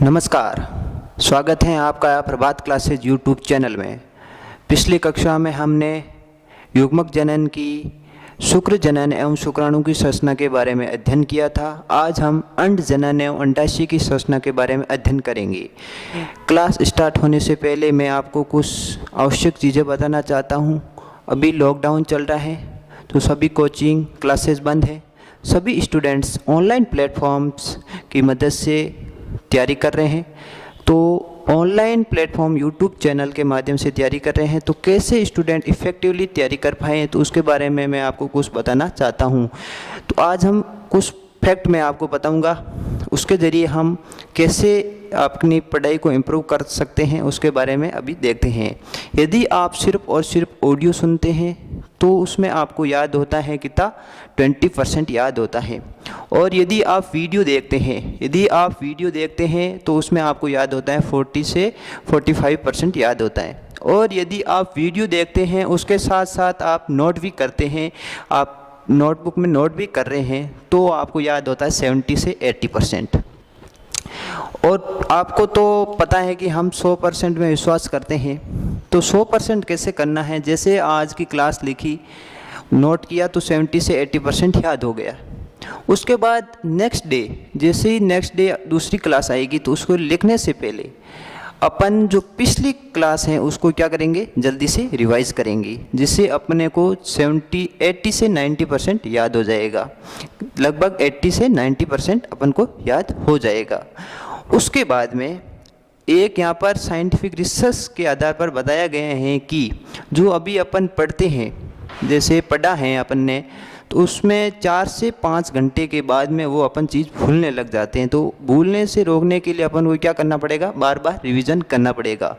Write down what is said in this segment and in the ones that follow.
नमस्कार, स्वागत है आपका प्रभात क्लासेज यूट्यूब चैनल में। पिछली कक्षा में हमने युग्मक जनन की, शुक्र जनन एवं शुक्राणु की संरचना के बारे में अध्ययन किया था। आज हम अंड जनन एवं अंडाशय की संरचना के बारे में अध्ययन करेंगे। क्लास स्टार्ट होने से पहले मैं आपको कुछ आवश्यक चीज़ें बताना चाहता हूँ। अभी लॉकडाउन चल रहा है तो सभी कोचिंग क्लासेस बंद है। सभी स्टूडेंट्स ऑनलाइन प्लेटफॉर्म्स की मदद से तैयारी कर रहे हैं। तो ऑनलाइन प्लेटफॉर्म यूट्यूब चैनल के माध्यम से तैयारी कर रहे हैं, तो कैसे स्टूडेंट इफ़ेक्टिवली तैयारी कर पाएँ, तो उसके बारे में मैं आपको कुछ बताना चाहता हूं। तो आज हम कुछ फैक्ट मैं आपको बताऊंगा, उसके ज़रिए हम कैसे अपनी पढ़ाई को इम्प्रूव कर सकते हैं उसके बारे में अभी देखते हैं। यदि आप सिर्फ और सिर्फ ऑडियो सुनते हैं तो उसमें आपको याद होता है कितना 20% याद होता है। और यदि आप वीडियो देखते हैं तो उसमें आपको याद होता है 40 से 45% याद होता है। और यदि आप वीडियो देखते हैं उसके साथ साथ आप नोट भी करते हैं, आप नोटबुक में नोट भी कर रहे हैं, तो आपको याद होता है 70 से 80%। और आपको तो पता है कि हम 100% में विश्वास करते हैं, तो 100% कैसे करना है। जैसे आज की क्लास लिखी, नोट किया तो 70 से 80% याद हो गया। उसके बाद नेक्स्ट डे दूसरी क्लास आएगी तो उसको लिखने से पहले अपन जो पिछली क्लास है उसको क्या करेंगे, जल्दी से रिवाइज करेंगे, जिससे अपने को 80 से 90% याद हो जाएगा। लगभग 80 से 90% अपन को याद हो जाएगा। उसके बाद में एक यहाँ पर साइंटिफिक रिसर्च के आधार पर बताया गया है कि जो अभी अपन पढ़ते हैं, जैसे पढ़ा है अपन ने, तो उसमें 4 से 5 घंटे के बाद में वो अपन चीज़ भूलने लग जाते हैं। तो भूलने से रोकने के लिए अपन को क्या करना पड़ेगा, बार बार रिवीजन करना पड़ेगा।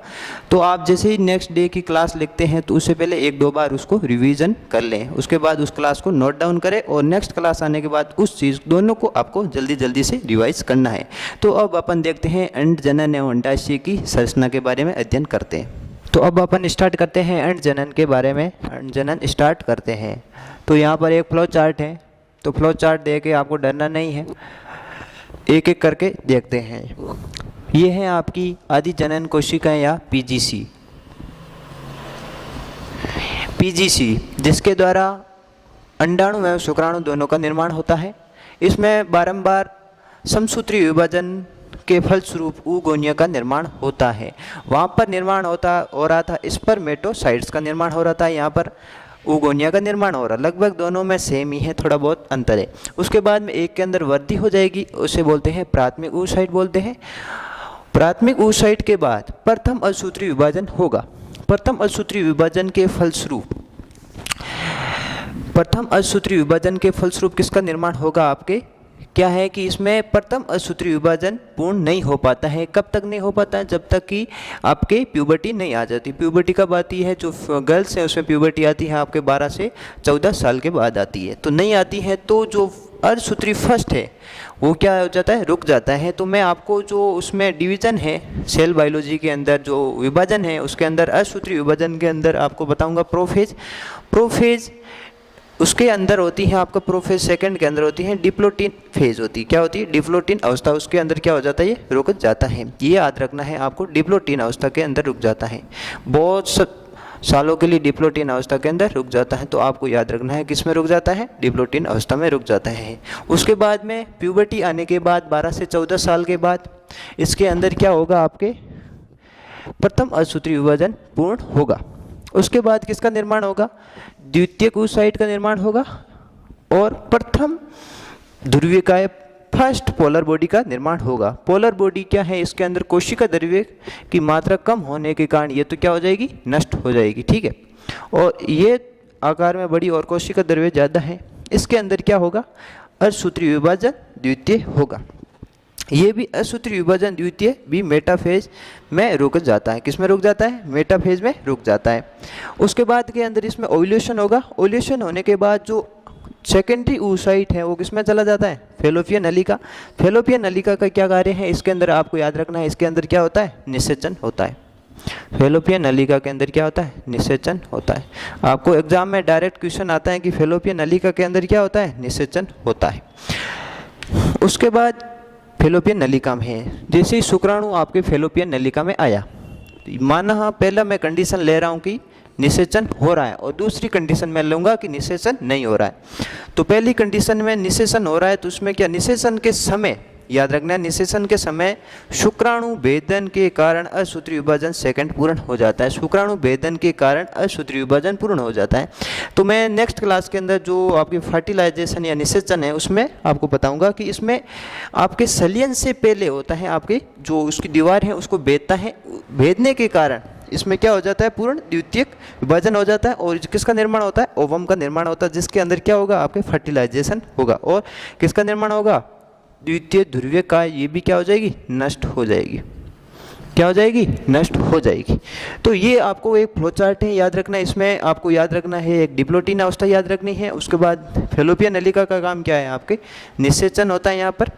तो आप जैसे ही नेक्स्ट डे की क्लास लिखते हैं तो उससे पहले 1-2 बार उसको रिवीजन कर लें। उसके बाद उस क्लास को नोट डाउन करें और नेक्स्ट क्लास आने के बाद उस चीज़ दोनों को आपको जल्दी जल्दी से रिवाइज करना है। तो अब अपन देखते हैं अंड जनन एवं अंडाशय की संरचना के बारे में अध्ययन करते हैं। तो अब अपन स्टार्ट करते हैं अंड जनन के बारे में। अंड जनन स्टार्ट करते हैं। तो यहाँ पर एक फ्लो चार्ट है, तो फ्लो चार्ट देख के आपको डरना नहीं है, एक एक करके देखते हैं। ये है आपकी आदि जनन कोशिकाएं या पीजीसी, जिसके द्वारा अंडाणु एवं शुक्राणु दोनों का निर्माण होता है। इसमें बारंबार समसूत्री विभाजन के फलस्वरूप oogonia का निर्माण होता है। वहाँ पर निर्माण हो रहा था स्पर्मेटोसाइट्स का निर्माण हो रहा था, यहाँ पर oogonia का निर्माण हो रहा। लगभग दोनों में सेम ही है, थोड़ा बहुत अंतर है। उसके बाद में एक के अंदर वृद्धि हो जाएगी, उसे बोलते हैं प्राथमिक oocyte बोलते हैं। प्राथमिक oocyte के बाद प्रथम असूत्री विभाजन होगा। प्रथम असूत्री विभाजन के फलस्वरूप किसका निर्माण होगा, आपके क्या है कि इसमें प्रथम असूत्री विभाजन पूर्ण नहीं हो पाता है। कब तक नहीं हो पाता है, जब तक कि आपके प्यूबर्टी नहीं आ जाती। प्यूबर्टी कब आती है, जो गर्ल्स हैं उसमें प्यूबर्टी आती है आपके 12 से 14 साल के बाद आती है। तो नहीं आती है तो जो अर्धसूत्री फर्स्ट है वो क्या हो जाता है, रुक जाता है। तो मैं आपको जो उसमें डिवीज़न है सेल बायोलॉजी के अंदर जो विभाजन है उसके अंदर अर्धसूत्री विभाजन के अंदर आपको बताऊँगा प्रोफेज उसके अंदर होती है आपका प्रोफेज सेकंड के अंदर होती है डिप्लोटिन फेज होती है। क्या होती है, डिप्लोटिन अवस्था, उसके अंदर क्या हो जाता है, ये रुक जाता है। ये याद रखना है आपको, डिप्लोटिन अवस्था के अंदर रुक जाता है। बहुत सालों के लिए डिप्लोटिन अवस्था के अंदर रुक जाता है, तो आपको याद रखना है किस में रुक जाता है, डिप्लोटिन अवस्था में रुक जाता है। उसके बाद में प्यूबर्टी आने के बाद 12 से 14 साल के बाद इसके अंदर क्या होगा, आपके प्रथम असूत्री विभाजन पूर्ण होगा। उसके बाद किसका निर्माण होगा, द्वितीयक oocyte का निर्माण होगा और प्रथम ध्रुवीयकाय फर्स्ट पोलर बॉडी का निर्माण होगा। पोलर बॉडी क्या है, इसके अंदर कोशिका द्रव्य की मात्रा कम होने के कारण ये तो क्या हो जाएगी, नष्ट हो जाएगी। ठीक है, और ये आकार में बड़ी और कोशिका द्रव्य ज़्यादा है। इसके अंदर क्या होगा, अर्धसूत्री विभाजन द्वितीय होगा। ये भी असूत्री विभाजन द्वितीय भी मेटाफेज में रुक जाता है। किस में रुक जाता है, मेटाफेज में रुक जाता है। उसके बाद के अंदर इसमें ओव्यूलेशन होगा। ओव्यूलेशन होने के बाद जो सेकेंडरी oocyte है वो किस में चला जाता है, फैलोपियन नलिका। फैलोपियन नलिका का क्या कार्य है, इसके अंदर आपको याद रखना है, इसके अंदर क्या होता है, निषेचन होता है। फैलोपियन नलिका के अंदर क्या होता है, निषेचन होता है। आपको एग्जाम में डायरेक्ट क्वेश्चन आता है कि फैलोपियन नलिका के अंदर क्या होता है, निषेचन होता है। उसके बाद फेलोपियन नलिका में है। जैसे ही शुक्राणु आपके फेलोपियन नलिका में आया, माना पहला मैं कंडीशन ले रहा हूँ कि निषेचन हो रहा है और दूसरी कंडीशन मैं लूँगा कि निषेचन नहीं हो रहा है। तो पहली कंडीशन में निषेचन हो रहा है, तो उसमें क्या, निषेचन के समय याद रखना है, निषेचन के समय शुक्राणु भेदन के कारण असूत्रीय विभाजन सेकंड पूर्ण हो जाता है। शुक्राणु भेदन के कारण असूत्रीय विभाजन पूर्ण हो जाता है। तो मैं नेक्स्ट क्लास के अंदर जो आपकी फर्टिलाइजेशन या निषेचन है उसमें आपको बताऊंगा कि इसमें आपके सलियन से पहले होता है, आपके जो उसकी दीवार है उसको भेदता है, भेदने के कारण इसमें क्या हो जाता है, पूर्ण द्वितीयक विभाजन हो जाता है और किसका निर्माण होता है, ओवम का निर्माण होता है, जिसके अंदर क्या होगा, आपके फर्टिलाइजेशन होगा और किसका निर्माण होगा, द्वितीय ध्रुवीय का, ये भी क्या हो जाएगी, नष्ट हो जाएगी। क्या हो जाएगी, नष्ट हो जाएगी। तो ये आपको एक फ्लो चार्ट है, याद रखना। इसमें आपको याद रखना है एक डिप्लोटिन अवस्था याद रखनी है, उसके बाद फेलोपियन नलिका का काम क्या है, आपके निषेचन होता है यहाँ पर।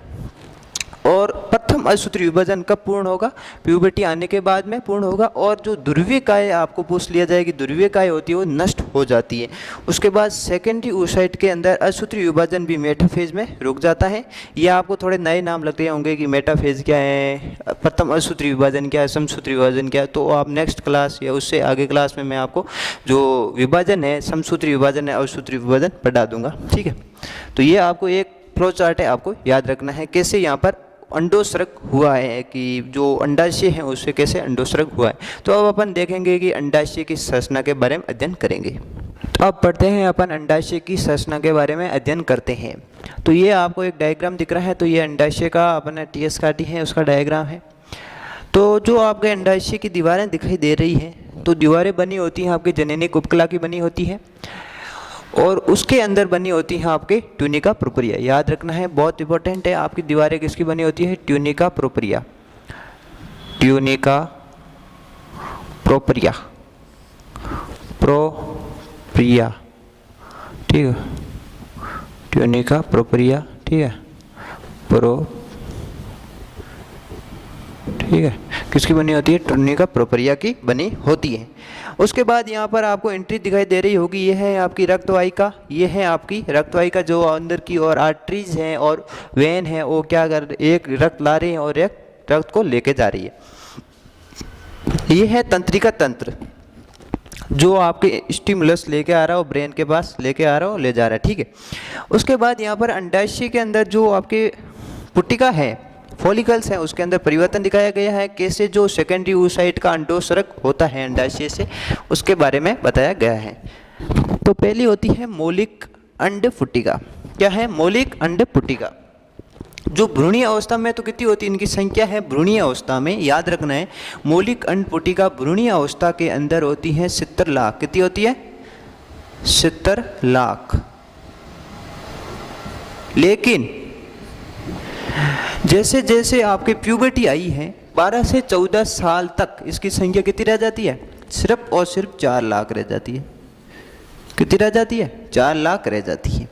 और प्रथम असूत्रीय विभाजन कब पूर्ण होगा, प्यूबर्टी आने के बाद में पूर्ण होगा। और जो ध्रुवीय काय आपको पूछ लिया जाएगी, ध्रुवीय काय होती है वो नष्ट हो जाती है। उसके बाद सेकेंडरी oocyte के अंदर असूत्रीय विभाजन भी मेटाफेज में रुक जाता है। ये आपको थोड़े नए नाम लगते होंगे कि मेटाफेज क्या है, प्रथम असूत्रीय विभाजन क्या है, समसूत्रीय विभाजन क्या है। तो आप नेक्स्ट क्लास या उससे आगे क्लास में मैं आपको जो विभाजन है, समसूत्रीय विभाजन है, असूत्रीय विभाजन पढ़ा दूंगा, ठीक है। तो ये आपको एक फ्लो चार्ट है, आपको याद रखना है कैसे यहाँ पर अंडोस्रग हुआ है, कि जो अंडाशय है उससे कैसे अंडोस्रग हुआ है। तो अब अपन देखेंगे कि अंडाशय की संरचना के बारे में अध्ययन करेंगे। तो अब पढ़ते हैं अपन अंडाशय की संरचना के बारे में अध्ययन करते हैं। तो ये आपको एक डायग्राम दिख रहा है, तो ये अंडाशय का अपन टीएस काटी है उसका डायग्राम है। तो जो आपके अंडाशय की दीवारें दिखाई दे रही हैं, तो दीवारें बनी होती हैं आपकी जननिक उपकला की बनी होती है और उसके अंदर बनी होती है आपके ट्यूनिका प्रोपरिया। याद रखना है, बहुत इंपॉर्टेंट है। आपकी दीवारें किसकी बनी होती है, ट्यूनिका प्रोपरिया, ट्यूनिका प्रोपरिया, प्रोपरिया, ठीक है, ट्यूनिका प्रोपरिया, ठीक है, ठीक है, किसकी बनी होती है, ट्यूनिका प्रोपरिया की बनी होती है। उसके बाद यहाँ पर आपको एंट्री दिखाई दे रही होगी, ये है आपकी रक्तवाहिका, ये है आपकी रक्तवाहिका जो अंदर की और आर्टरीज हैं और वेन है, वो क्या कर, एक रक्त ला रही है और एक रक्त को लेके जा रही है। ये है तंत्रिका तंत्र जो आपके स्टिमुलस लेके आ रहा हो, ब्रेन के पास लेके आ रहा हो, ले जा रहा है, ठीक है। उसके बाद यहाँ पर अंडाशय के अंदर जो आपके पुट्टिका है, फॉलिकल्स हैं, उसके अंदर परिवर्तन दिखाया गया है, कैसे जो सेकेंडरी oocyte का अंडोस्रग होता है अंडाशय से, उसके बारे में बताया गया है। तो पहली होती है मौलिक अंड पुट्टिका। क्या है, मौलिक अंड पुट्टिका। जो भ्रूणीय अवस्था में तो कितनी होती है, इनकी संख्या है भ्रूणीय अवस्था में, याद रखना है, मौलिक अंड पुट्टिका भ्रूणीय अवस्था के अंदर होती है 70 लाख। कितनी होती है, 70 लाख। लेकिन जैसे जैसे आपके प्यूबर्टी आई है, 12 से 14 साल तक इसकी संख्या कितनी रह जाती है, सिर्फ और सिर्फ 4 लाख रह जाती है। कितनी रह जाती है, 4 लाख रह जाती है।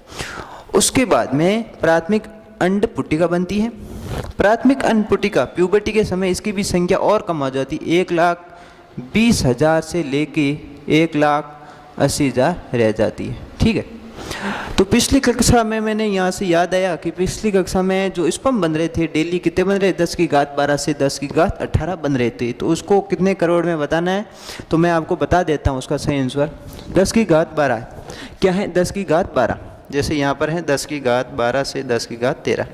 उसके बाद में प्राथमिक अंड पुट्टिका बनती है। प्राथमिक अंड पुट्टिका प्यूबर्टी के समय इसकी भी संख्या और कम हो जाती है, 1,20,000 से लेके 1,80,000 रह जाती है, ठीक है। तो पिछली कक्षा में मैंने यहाँ से याद आया कि पिछली कक्षा में जो स्पर्म बन रहे थे डेली कितने बन रहे, 10 की घात 12 से 10 की घात 18 बन रहे थे। तो उसको कितने करोड़ में बताना है, तो मैं आपको बता देता हूँ उसका सही आंसर 10 की घात 12। क्या है, 10 की घात 12। जैसे यहाँ पर है 10 की घात 12 से 10 की घात 13।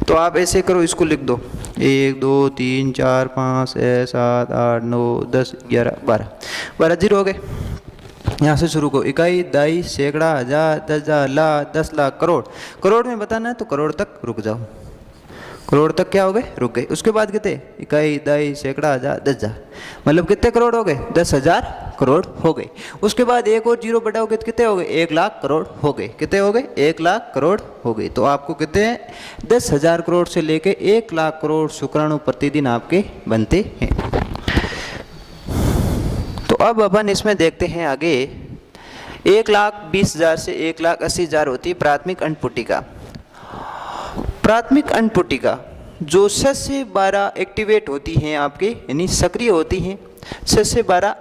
तो आप ऐसे करो, इसको लिख दो, 1 2 3 4 5 6 7 8 9 10 11 12, 12 जीरो हो गए। यहाँ से शुरू करो, इकाई, दाई, सैकड़ा, हजार, 10,000, लाख, 10 लाख, करोड़। करोड़ में बताना है तो करोड़ तक रुक जाओ, करोड़ तक क्या हो गए, रुक गए। उसके बाद कितने, इकाई, दाई, सैकड़ा, हजार, 10,000, मतलब कितने करोड़ हो गए, 10,000 करोड़ हो गए। उसके बाद एक और जीरो बढ़ाओगे तो कितने हो गए, 1 लाख करोड़ हो गए। कितने हो गए, 1 लाख करोड़ हो गए। तो आपको कितने, 10,000 करोड़ से लेके 1 लाख करोड़ शुक्राणु प्रतिदिन आपके बनते हैं। तो अब अपन इसमें देखते हैं आगे, 1,20,000 से 1,80,000 होती है प्राथमिक अंड पुट्टिका। प्राथमिक अंड पुट्टिका जो 6 से 12 एक्टिवेट होती हैं आपके, यानी सक्रिय होती हैं, 6 से 12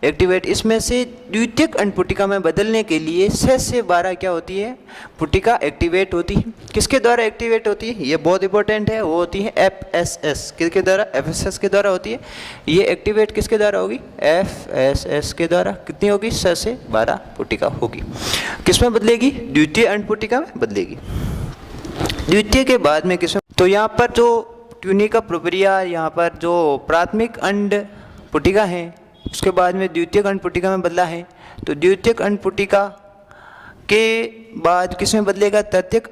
एक्टिवेट। इसमें से द्वितीयक अंडपुटिका में बदलने के लिए 6 से 12 क्या होती है, पुटिका एक्टिवेट होती है। किसके द्वारा एक्टिवेट होती है, ये बहुत इंपॉर्टेंट है, वो होती है एफएसएस। किसके द्वारा, एफएसएस के द्वारा होती है। ये एक्टिवेट किसके द्वारा होगी, एफएसएस के द्वारा। कितनी होगी, 6 से 12 पुटिका होगी। किसमें बदलेगी, द्वितीय अंडपुटिका में बदलेगी। द्वितीय के बाद में किसमें, तो यहाँ पर जो ट्यूनिका प्रोपेरिया, यहाँ पर जो प्राथमिक अंड पुटिका है उसके बाद में द्वितीयक अंडपुटिका में बदला है। तो द्वितीयक अंडपुटिका के बाद किसमें बदलेगा, तृतीयक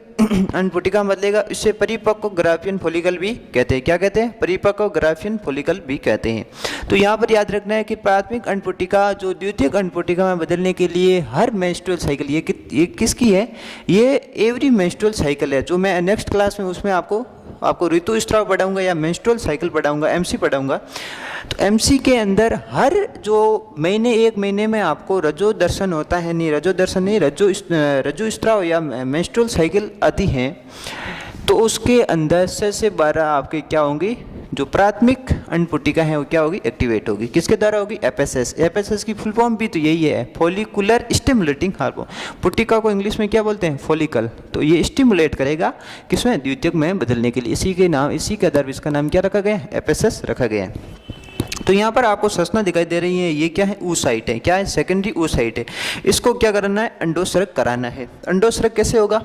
अंडपुटिका में बदलेगा। इससे परिपक्व ग्राफियन फॉलिकल भी कहते हैं। क्या कहते हैं, परिपक्व ग्राफियन फॉलिकल भी कहते हैं। तो यहाँ पर याद रखना है कि प्राथमिक अंडपुटिका जो द्वितीयक अंडपुटिका में बदलने के लिए हर मेंस्ट्रुअल साइकिल, ये किसकी है, ये एवरी मेंस्ट्रुअल साइकिल है। जो मैं नेक्स्ट क्लास में उसमें आपको ऋतुस्राव पढ़ाऊंगा या मेंस्ट्रुअल साइकिल पढ़ाऊंगा, एमसी पढ़ाऊंगा। तो एमसी के अंदर हर जो महीने, एक महीने में आपको रजो दर्शन होता है, नहीं रजो दर्शन नहीं, रजुस्राव या मेंस्ट्रुअल साइकिल आती हैं। तो उसके अंदर 6 से 12 आपके क्या होंगी, जो प्राथमिक अंडपुटिका है वो क्या होगी, एक्टिवेट होगी। किसके द्वारा होगी, एफएसएस। एफएसएस की फुल फॉर्म भी तो यही है, फॉलिकुलर स्टिमुलेटिंग हार्मोन। पुटिका को इंग्लिश में क्या बोलते हैं, फॉलिकल। तो ये स्टिमुलेट करेगा किसमें, द्वितीयक में बदलने के लिए। इसी के आधार पर इसका नाम क्या रखा गया है, एफएसएस रखा गया है। तो यहाँ पर आपको संरचना दिखाई दे रही है, ये क्या है, oocyte है। क्या है, सेकेंडरी oocyte है। इसको क्या करना है, अंडोस्रक कराना है। अंडोस्रक कैसे होगा,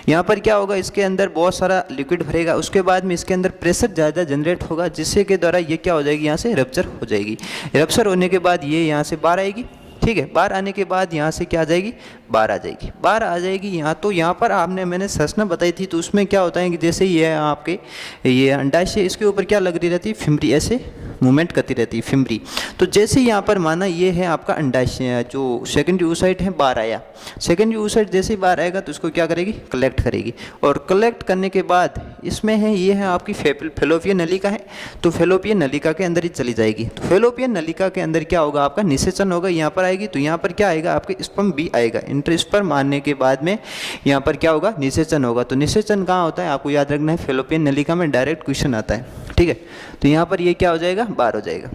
यहाँ पर क्या होगा, इसके अंदर बहुत सारा लिक्विड भरेगा, उसके बाद में इसके अंदर प्रेशर ज़्यादा जनरेट होगा, जिससे के द्वारा ये क्या हो जाएगी, यहाँ से रप्चर हो जाएगी। रप्चर होने के बाद ये यहाँ से बाहर आएगी। ठीक है, बाहर आने के बाद यहाँ से क्या आ जाएगी, बाहर आ जाएगी। बाहर आ जाएगी यहाँ। तो यहाँ पर मैंने संरचना बताई थी, तो उसमें क्या होता है कि जैसे ये आपके ये अंडाशय, इसके ऊपर क्या लग रही रहती है, फिम्बरी, ऐसे मूवमेंट करती रहती है फिम्बरी। तो जैसे यहाँ पर माना ये है आपका अंडाशय, जो सेकेंडरी oocyte है, बाहर आया। सेकेंडरी oocyte जैसे ही बाहर आएगा तो इसको क्या करेगी, कलेक्ट करेगी। और कलेक्ट करने के बाद इसमें है, ये है आपकी फैलोपियन नलिका है। तो फैलोपियन नलिका के अंदर ही चली जाएगी। तो फैलोपियन नलिका के अंदर क्या होगा, आपका निषेचन होगा, यहाँ पर आएगी। तो यहाँ पर क्या आएगा, आपके स्पर्म भी आएगा। इंटरस्पर्म आने के बाद में यहाँ पर क्या होगा, निषेचन होगा। तो निषेचन कहाँ होता है, आपको याद रखना है, फैलोपियन नलिका में डायरेक्ट क्वेश्चन आता है। ठीक है, तो यहाँ पर ये क्या हो जाएगा, बाहर हो जाएगा।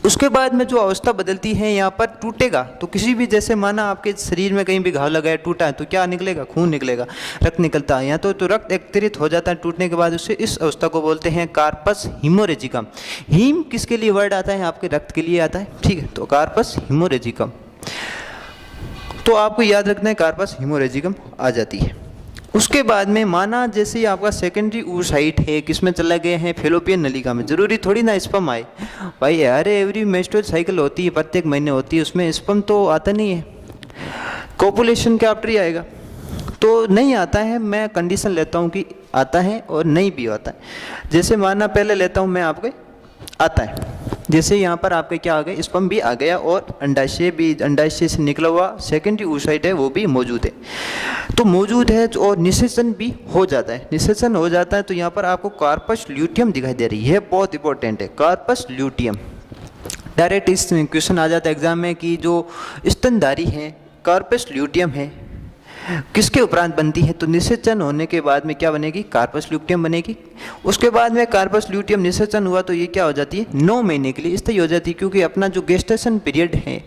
उसके बाद में जो अवस्था बदलती है, यहाँ पर टूटेगा। तो किसी भी, जैसे माना आपके शरीर में कहीं भी घाव लगा है, टूटा है, तो क्या निकलेगा, खून निकलेगा, रक्त निकलता है। यहाँ तो रक्त एकत्रित हो जाता है टूटने के बाद। उससे इस अवस्था को बोलते हैं कार्पस हिमोरेजिकम। हीम किसके लिए वर्ड आता है, आपके रक्त के लिए आता है। ठीक है, तो कार्पस हिमोरेजिकम, तो आपको याद रखना है, कार्पस हिमोरेजिकम आ जाती है। उसके बाद में माना जैसे ही आपका सेकेंडरी oocyte है, किसमें चला गया है, फैलोपियन नलिका में। जरूरी थोड़ी ना स्पर्म आए भाई, अरे एवरी मेंस्ट्रुअल साइकिल होती है, प्रत्येक महीने होती है, उसमें स्पर्म तो आता नहीं है। कोपुलेशन के आफ्टर ही आएगा, तो नहीं आता है। मैं कंडीशन लेता हूँ कि आता है और नहीं भी आता है। जैसे माना पहले लेता हूँ मैं, आपके आता है, जैसे यहाँ पर आपके क्या आ गए, स्पर्म भी आ गया और अंडाशय भी, अंडाशय से निकला हुआ सेकेंडरी oocyte है वो भी मौजूद है। तो मौजूद है और निषेचन भी हो जाता है। निषेचन हो जाता है तो यहाँ पर आपको कार्पस ल्यूटियम दिखाई दे रही है, बहुत इंपॉर्टेंट है, कार्पस ल्यूटियम। डायरेक्ट इस क्वेश्चन आ जाता है एग्जाम में कि जो स्तनधारी है, कार्पस ल्यूटियम है, किसके उपरांत बनती है, तो निषेचन होने के बाद में क्या बनेगी, कार्पस ल्यूटियम बनेगी। उसके बाद में कार्पस ल्यूटियम निषेचन हुआ तो ये क्या हो जाती है, 9 महीने के लिए स्थायी हो जाती है। क्योंकि अपना जो गेस्टेशन पीरियड है,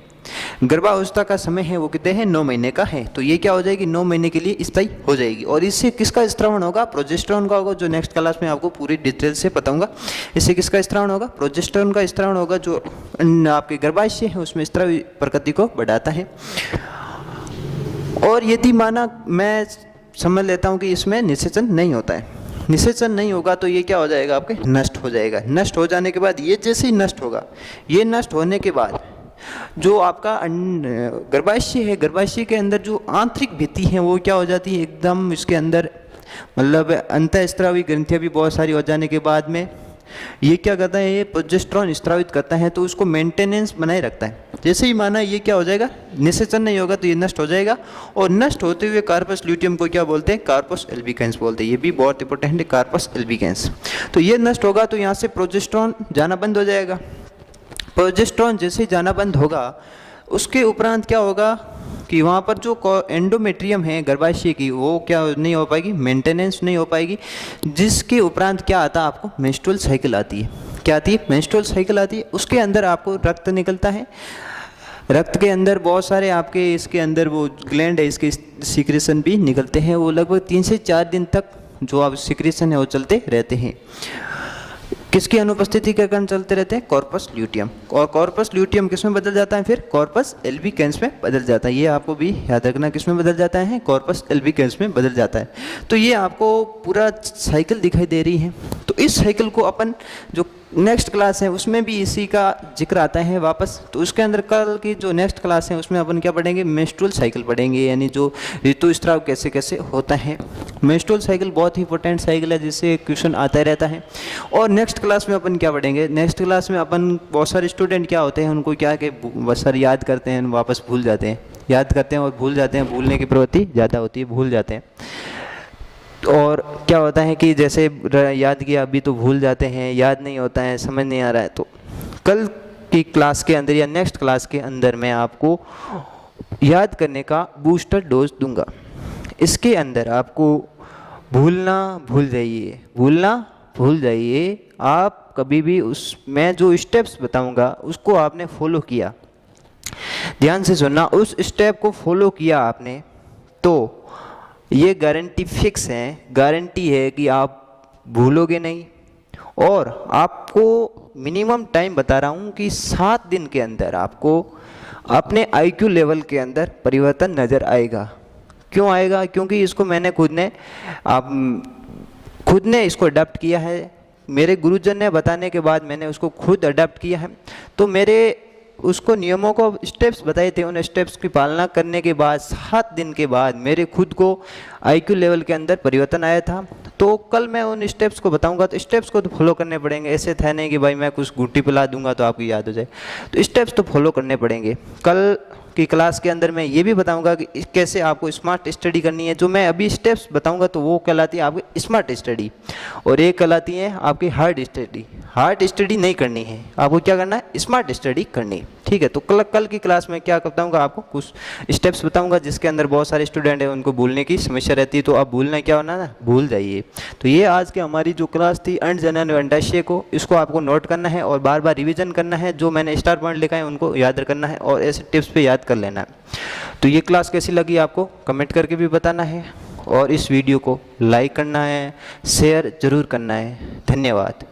गर्भावस्था का समय है, वो कितने हैं, 9 महीने का है। तो ये क्या हो जाएगी, 9 महीने के लिए स्थायी हो जाएगी। और इससे किसका स्त्रावण होगा, प्रोजेस्टेरॉन का होगा, जो नेक्स्ट क्लास में आपको पूरी डिटेल से बताऊंगा। इससे किसका स्त्रावण होगा, प्रोजेस्टेरॉन का स्त्रावण होगा, जो आपके गर्भाशय है उसमें स्त्रावी प्रकृति को बढ़ाता है। और यदि माना मैं समझ लेता हूँ कि इसमें निषेचन नहीं होता है, निषेचन नहीं होगा तो ये क्या हो जाएगा, आपके नष्ट हो जाएगा। नष्ट हो जाने के बाद, ये जैसे ही नष्ट होगा, ये नष्ट होने के बाद जो आपका गर्भाशय है, गर्भाशय के अंदर जो आंतरिक भित्ति है वो क्या हो जाती है, एकदम इसके अंदर मतलब अंतःस्रावी ग्रंथियाँ भी बहुत सारी हो जाने के बाद में ये क्या करता है, ये प्रोजेस्टेरॉन स्त्रावित करता है, तो उसको मेंटेनेंस बनाए रखता है। जैसे ही माना ये क्या हो जाएगा, निषेचन नहीं होगा तो ये नष्ट हो जाएगा। और नष्ट होते हुए कार्पस ल्यूटियम को क्या बोलते हैं, कार्पस एल्बिकेंस बोलते हैं। ये भी बहुत इंपॉर्टेंट है, कार्पस एल्बिकेंस। तो ये नष्ट होगा तो यहाँ से प्रोजेस्टेरॉन जाना बंद हो जाएगा। प्रोजेस्टेरॉन जैसे ही जाना बंद होगा, उसके उपरांत क्या होगा कि वहाँ पर जो एंडोमेट्रियम है गर्भाशय की, वो क्या नहीं हो पाएगी, मेंटेनेंस नहीं हो पाएगी। जिसके उपरांत क्या आता है, आपको मेंस्ट्रुअल साइकिल आती है। क्या आती है, मेंस्ट्रुअल साइकिल आती है। उसके अंदर आपको रक्त निकलता है, रक्त के अंदर बहुत सारे आपके इसके अंदर वो ग्लैंड है, इसके सीक्रेशन भी निकलते हैं। वो लगभग 3 से 4 दिन तक जो आप सीक्रेशन है वो चलते रहते हैं। किसकी अनुपस्थिति के कारण चलते रहते हैं, कॉर्पस ल्यूटियम। और कॉर्पस ल्यूटियम किस में बदल जाता है, फिर कॉर्पस एल्बिकेंस में बदल जाता है। ये आपको भी याद रखना, किस में बदल जाता है, कॉर्पस एल्बिकेंस में बदल जाता है। तो ये आपको पूरा साइकिल दिखाई दे रही है। तो इस साइकिल को अपन जो नेक्स्ट क्लास है उसमें भी इसी का जिक्र आता है वापस। तो उसके अंदर कल की जो नेक्स्ट क्लास है उसमें अपन क्या पढ़ेंगे, मेंस्ट्रुअल साइकिल पढ़ेंगे, यानी जो ऋतुस्राव कैसे कैसे होता है। मेंस्ट्रुअल साइकिल बहुत ही इंपॉर्टेंट साइकिल है जिससे क्वेश्चन आता रहता है। और नेक्स्ट क्लास में अपन क्या पढ़ेंगे, नेक्स्ट क्लास में अपन बहुत सारे स्टूडेंट क्या होते हैं, उनको क्या कि बस सर याद करते हैं वापस भूल जाते हैं, याद करते हैं और भूल जाते हैं, भूलने की प्रवृत्ति ज़्यादा होती है, भूल जाते हैं। और क्या होता है कि जैसे याद किया अभी तो भूल जाते हैं, याद नहीं होता है, समझ नहीं आ रहा है। तो कल की क्लास के अंदर या नेक्स्ट क्लास के अंदर मैं आपको याद करने का बूस्टर डोज दूंगा। इसके अंदर आपको भूलना भूल जाइए, भूलना भूल जाइए। आप कभी भी उस मैं जो स्टेप्स बताऊंगा उसको आपने फॉलो किया, ध्यान से सुनना, उस स्टेप को फॉलो किया आपने तो ये गारंटी फिक्स है, गारंटी है कि आप भूलोगे नहीं। और आपको मिनिमम टाइम बता रहा हूँ कि 7 दिन के अंदर आपको अपने आईक्यू लेवल के अंदर परिवर्तन नज़र आएगा। क्यों आएगा, क्योंकि इसको मैंने खुद ने इसको अडॉप्ट किया है। मेरे गुरुजन ने बताने के बाद मैंने उसको खुद अडॉप्ट किया है। तो मेरे उसको नियमों को स्टेप्स बताए थे, उन स्टेप्स की पालना करने के बाद 7 दिन के बाद मेरे खुद को आईक्यू लेवल के अंदर परिवर्तन आया था। तो कल मैं उन स्टेप्स को बताऊंगा। तो स्टेप्स को तो फॉलो करने पड़ेंगे, ऐसे था नहीं कि भाई मैं कुछ गुट्टी पिला दूंगा तो आपको याद हो जाए। तो स्टेप्स तो फॉलो करने पड़ेंगे। कल की क्लास के अंदर मैं ये भी बताऊंगा कि कैसे आपको स्मार्ट स्टडी करनी है। जो मैं अभी स्टेप्स बताऊंगा तो वो कहलाती है आपकी स्मार्ट स्टडी, और एक कहलाती है आपकी हार्ड स्टडी। हार्ड स्टडी नहीं करनी है, आपको क्या करना है, स्मार्ट स्टडी करनी है। ठीक है, तो कल की क्लास में क्या बताऊंगा, आपको कुछ स्टेप्स बताऊंगा जिसके अंदर बहुत सारे स्टूडेंट हैं उनको भूलने की समस्या रहती है। तो आप भूलना क्या होना ना, भूल जाइए। तो ये आज की हमारी जो क्लास थी अंडजनन अंडाशय को, इसको आपको नोट करना है और बार बार रिविजन करना है। जो मैंने स्टार पॉइंट लिखा है उनको याद करना है और ऐसे टिप्स पे याद कर लेना है। तो ये क्लास कैसी लगी आपको कमेंट करके भी बताना है, और इस वीडियो को लाइक करना है, शेयर जरूर करना है। धन्यवाद।